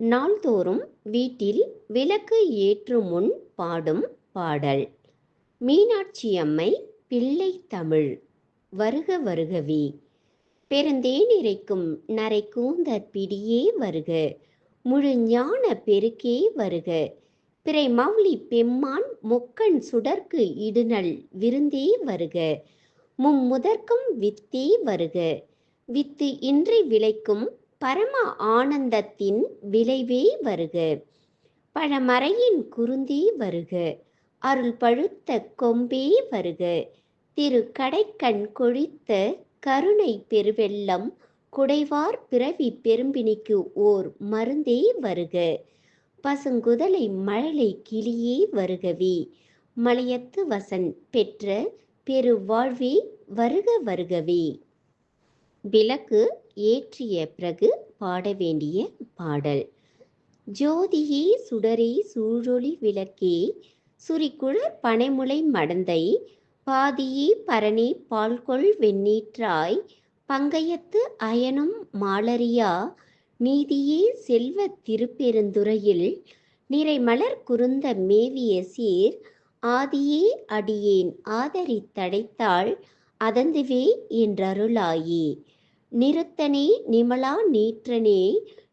நாள்தோறும் வீட்டில் விளக்கு ஏற்றும் முன் பாடும் பாடல். மீனாட்சி அம்மை பிள்ளை தமிழ் வருக வருகவே. பெருந்தேனிரைக்கும் நரை கூந்தற் பிடியே வருக. முழு ஞான பெருக்கே வருக. பிறை மௌலி பெம்மான் முக்கண் சுடர்க்கு இடுநல் விருந்தே வருக. மும்முதற்கும் வித்தே வருக. வித்து இன்றி விளைக்கும் பரம ஆனந்தத்தின் விளைவே வருக. பழமறையின் குருந்தே வருக. அருள் பழுத்த கொம்பே வருக. திரு கடைக்கண் கொழித்த கருணை பெருவெள்ளம் குடைவார் பிறவி பெரும்பிணிக்கு ஓர் மருந்தே வருக. பசுங்குதலை மழலை கிளியே வருகவே. மலையத்து வசன் பெற்ற பெரு வாழ்வே வருக வருகவே. விளக்கு ஏற்றிய பிறகு பாட வேண்டிய பாடல். ஜோதியே சுடரே சூழொளி விளக்கே சுரிகுழற் பனைமுலை மடந்தை பாதியே பரணி பால்கொள் வெண்ணீற்றாய் பங்கயத்து அயனும் மாலரியா நீதியே செல்வ திருப்பெருந்துறையில் நிறைமலர் குருந்த மேவிய சீர் ஆதியே அடியேன் ஆதரித்தடைத்தாள் அதந்துவே என்றருளாயே. நிறுத்தனே நிமலா நீற்றனே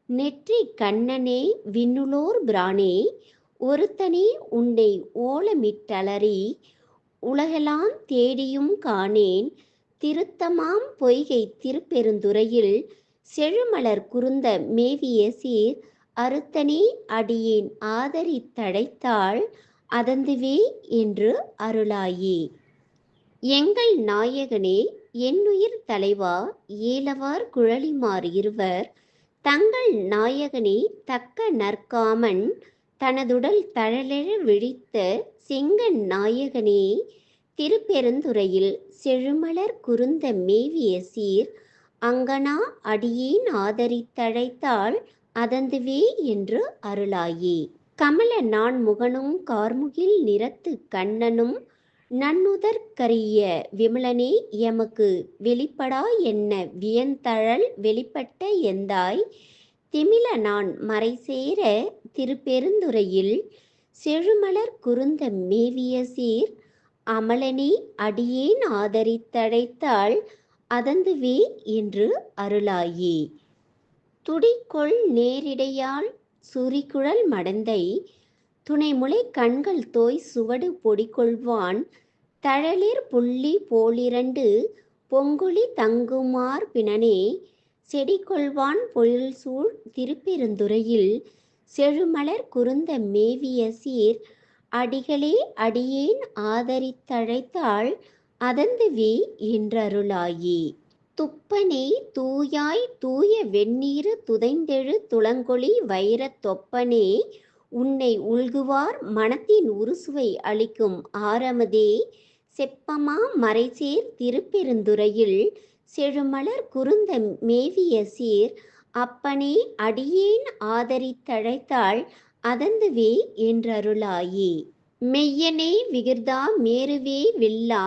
நெற்றி கண்ணனே விண்ணுளோர் பிரானே ஒருத்தனே உன்னை ஓலமிட்டலறி உலகெலாம் தேடியும் காணேன் திருத்தமாம் பொய்கை திருப்பெருந்துறையில் செழுமலர் குருந்த மேவிய சீர் அறுத்தனே அடியேன் ஆதரித்தடைத்தாள் அதந்துவே என்று அருளாயே. எங்கள் நாயகனே என்னுயிர் தலைவா ஏலவார் குழலிமார் இருவர் தங்கள் நாயகனே தக்க நற்காமன் தனதுடல் தழலெழ விழித்த செங்கண் நாயகனே திருப்பெருந்துறையில் செழுமலர் குருந்த மேவிய சீர் அங்கனா அடியேன் ஆதரித்தழைத்தாள் அதந்துவே என்று அருளாயே. கமல நான் முகனும் கார்முகில் நிறத்து கண்ணனும் நன்னுதற்கரிய விமலனே எமக்கு வெளிப்படா என்ன வியந்தழல் வெளிப்பட்ட எந்தாய் திமில நான் மறைசேர திருப்பெருந்துறையில் செழுமலர் குருந்த மேவிய சீர் அமலனே அடியேன் ஆதரித்தடைத்தாள் அதந்துவே என்று அருளாயே. துடிகொள் நேரிடையால் சுரிகுழல் மடந்தை துணைமுலை கண்கள் தோய் சுவடு பொடிகொள்வான் தழலிற் புள்ளி போலிரண்டு பொங்குழி தங்குமார் பிணனே செடிகொள்வான் பொழில்சூழ் திருப்பெருந்துறையில் செழுமலர் குருந்த மேவிய சீர் அடிகளே அடியேன் ஆதரித்தழைத்தாள் அதந்துவே என்றருளாயே. துப்பனே தூயாய் தூய வெண்ணீரு துதைந்தெழு துளங்கொளி வைரத் தொப்பனே உன்னை உள்குவார் மனத்தின் உருசுவை அளிக்கும் ஆரமதே செப்பமா மறைசேர் திருப்பெருந்துறையில் செழுமலர் குருந்த மேவிய சீர் அப்பனே அடியேன் ஆதரித்தழைத்தாள் அதந்துவே என்றருளாயே. மெய்யனே விகிர்தா மேருவே வில்லா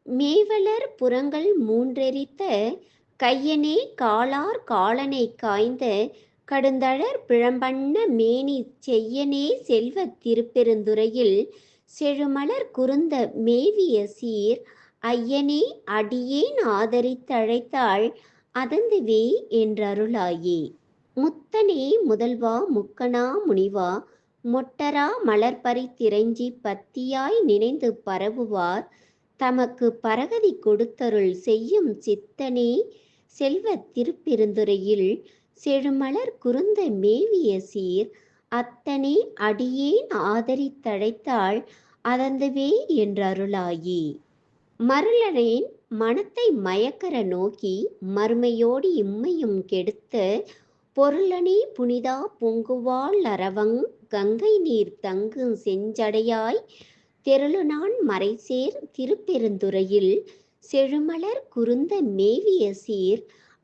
மேவலர் புறங்கள் மூன்றெரித்த கையனே காலார் காலனை காய்ந்த கடுந்தழற் பிழம்பண்ண மேனி செய்யனே செல்வ திருப்பெருந்துறையில் செழுமலர் குருந்த மேவிய சீர் ஐயனே அடியேன் ஆதரித்தழைத்தாள் அதந்துவே என்றருளாயே. முத்தனே முதல்வா முக்கணா முனிவா மொட்டரா மலர்பறி திரைஞ்சி பத்தியாய் நினைந்து பரவுவார் தமக்கு பரகதி கொடுத்தருள் செய்யும் சித்தனே செல்வ திருப்பெருந்துறையில் செழுமலர் குருந்த மேவிய சீர் அத்தனே அடியேன் ஆதரித்தழைத்தாள் அதந்துவே என்றருளாயே. மருளனேன் மனத்தை மயக்கர நோக்கி மறுமையோடு இம்மையும் கெடுத்த பொருளனே புனிதா பொங்குவாள் அரவங் கங்கை நீர் தங்கு செஞ்சடையாய் தெருளுநான் மறைசேர் திருப்பெருந்துறையில் செழுமலர் குருந்த மேவிய சீர்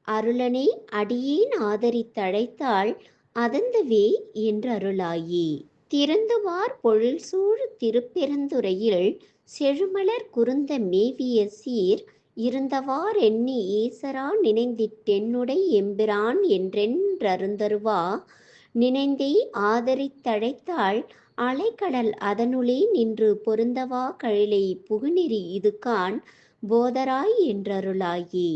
அருளனே அடியேன் ஆதரித்தழைத்தாள் அதந்துவே என்றருளாயே. திருந்துவார் பொழில்சூழ் திருப்பெருந்துறையில் செழுமலர் குருந்த மேவிய சீர் இருந்தவார் எண்ணி ஈசரா நினைந்திட்டென்னுடை எம்பிரான் என்றென்றருந்தருவா நினைந்தே ஆதரித்தழைத்தாள் அலைக்கடல் அதனுளே நின்று பொருந்தவா கழிலை புகுநெறி இதுகான் போதராய் என்றருளாயே.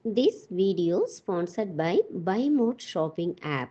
This video sponsored by Buy Mode shopping app.